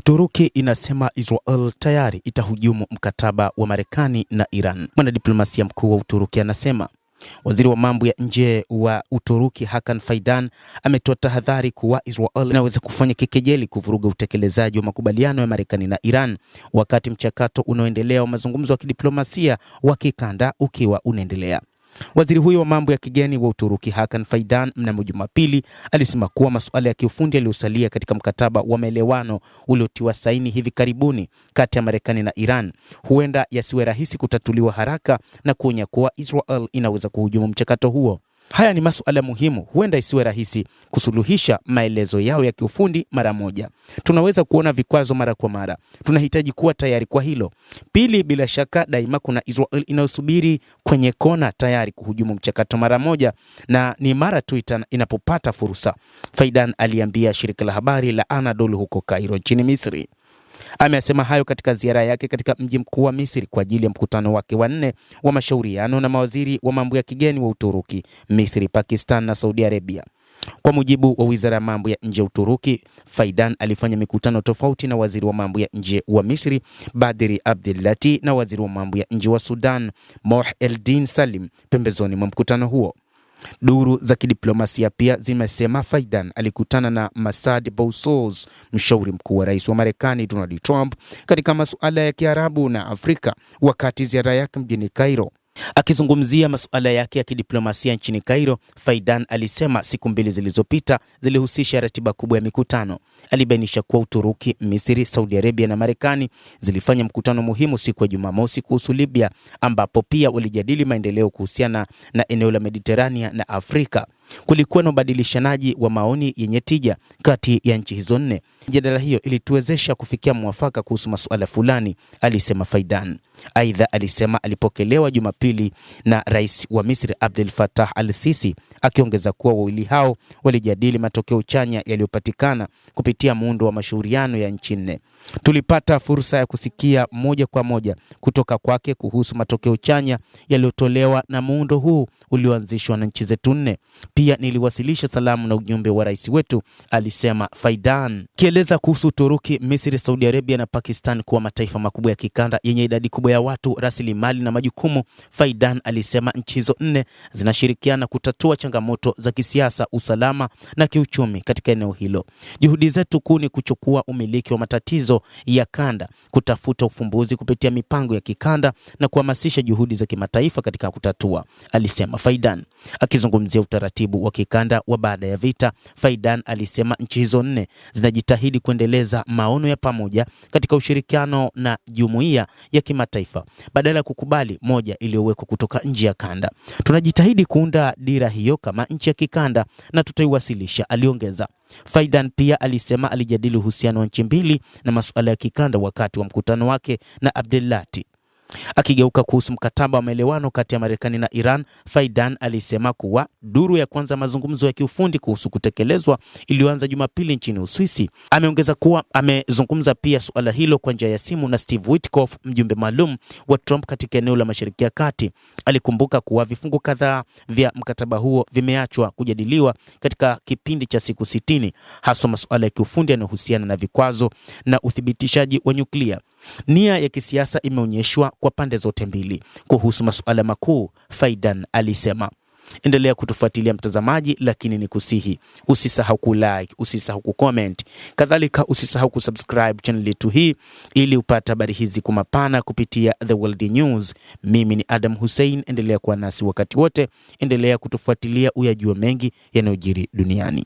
Uturuki inasema Israel tayari itahujumu mkataba wa Marekani na Iran. Mwanadiplomasia mkuu wa Uturuki anasema waziri wa mambo ya nje wa Uturuki Hakan Fidan ametoa tahadhari kuwa Israel inaweza kufanya kikejeli kuvuruga utekelezaji wa makubaliano ya Marekani na Iran wakati mchakato unaoendelea wa mazungumzo ya kidiplomasia wa kikanda ukiwa unaendelea. Waziri huyo wa mambo ya kigeni wa Uturuki Hakan Fidan mnamo Jumapili alisema kuwa masuala ya kiufundi yaliyosalia katika mkataba wa maelewano uliotiwa saini hivi karibuni kati ya Marekani na Iran huenda yasiwe rahisi kutatuliwa haraka, na kuonya kuwa Israel inaweza kuhujumu mchakato huo. Haya ni masuala muhimu, huenda isiwe rahisi kusuluhisha maelezo yao ya kiufundi mara moja. Tunaweza kuona vikwazo mara kwa mara. Tunahitaji kuwa tayari kwa hilo. Pili, bila shaka daima kuna Israel inayosubiri kwenye kona tayari kuhujumu mchakato mara moja, na ni mara tu inapopata fursa, Fidan aliambia shirika la habari la Anadolu huko Cairo nchini Misri. Amesema hayo katika ziara yake katika mji mkuu wa Misri kwa ajili ya mkutano wake wa 4 wa mashauriano na mawaziri wa mambo ya kigeni wa Uturuki, Misri, Pakistan na Saudi Arabia. Kwa mujibu wa Wizara ya Mambo ya Nje ya Uturuki, Fidan alifanya mikutano tofauti na waziri wa mambo ya nje wa Misri, Badri Abdellati, na waziri wa mambo ya nje wa Sudan, Moh Eldin Salim, pembezoni mwa mkutano huo. Duru za kidiplomasia pia zimesema Fidan alikutana na Massad Bousos, mshauri mkuu wa rais wa Marekani Donald Trump, katika masuala ya Kiarabu na Afrika wakati ziara yake mjini Cairo. Akizungumzia masuala yake ya kidiplomasia nchini Cairo, Fidan alisema siku 2 zilizopita zilihusisha ratiba kubwa ya mikutano. Alibainisha kuwa Uturuki, Misri, Saudi Arabia na Marekani zilifanya mkutano muhimu siku ya Jumamosi kuhusu Libya, ambapo pia walijadili maendeleo kuhusiana na eneo la Mediterania na Afrika. Kulikuwa na ubadilishanaji wa maoni yenye tija kati ya nchi hizo 4. Mjadala hiyo ilituwezesha kufikia mwafaka kuhusu masuala fulani, alisema Fidan. Aidha, alisema alipokelewa Jumapili na rais wa Misri Abdel Fattah al-Sisi, akiongeza kuwa wawili hao walijadili matokeo chanya yaliyopatikana kupitia muundo wa mashauriano ya nchi 4. Tulipata fursa ya kusikia moja kwa moja kutoka kwake kuhusu matokeo chanya yaliyotolewa na muundo huu ulioanzishwa na nchi zetu 4. Pia niliwasilisha salamu na ujumbe wa rais wetu, alisema Fidan. Kieleza kuhusu Uturuki, Misri, Saudi Arabia na Pakistan kuwa mataifa makubwa ya kikanda yenye idadi kubwa ya watu, rasilimali na majukumu, Fidan alisema nchi hizo 4 zinashirikiana kutatua changamoto za kisiasa, usalama na kiuchumi katika eneo hilo. Juhudi zetu kuu ni kuchukua umiliki wa matatizo ya kanda, kutafuta ufumbuzi kupitia mipango ya kikanda na kuhamasisha juhudi za kimataifa katika kutatua, alisema Fidan. Akizungumzia utaratibu wa kikanda wa baada ya vita, Fidan alisema nchi hizo 4 zinajitahidi kuendeleza maono ya pamoja katika ushirikiano na jumuiya ya kimataifa badala ya kukubali moja iliyowekwa kutoka nje ya kanda. Tunajitahidi kuunda dira hiyo kama nchi ya kikanda na tutaiwasilisha, aliongeza. Fidan pia alisema alijadili uhusiano wa nchi 2 na masuala ya kikanda wakati wa mkutano wake na Abdellati. Akigeuka kuhusu mkataba wa maelewano kati ya Marekani na Iran, Fidan alisema kuwa duru ya kwanza mazungumzo ya kiufundi kuhusu kutekelezwa ilianza Jumapili nchini Uswisi. Ameongeza kuwa amezungumza pia suala hilo kwa njia ya simu na Steve Witkoff, mjumbe maalum wa Trump katika eneo la Mashariki ya Kati. Alikumbuka kuwa vifungu kadhaa vya mkataba huo vimeachwa kujadiliwa katika kipindi cha siku 60, hasa masuala ya kiufundi yanayohusiana na vikwazo na uthibitishaji wa nyuklia. Nia ya kisiasa imeonyeshwa kwa pande zote mbili kuhusu masuala makuu, Fidan alisema. Endelea kutufuatilia mtazamaji, lakini ni kusihi usisahau kulike, usisahau kucomment, kadhalika usisahau kusubscribe channel yetu hii ili upate habari hizi kwa mapana kupitia The World News. Mimi ni Adam Hussein, endelea kuwa nasi wakati wote, endelea kutufuatilia uyajue mengi yanayojiri duniani.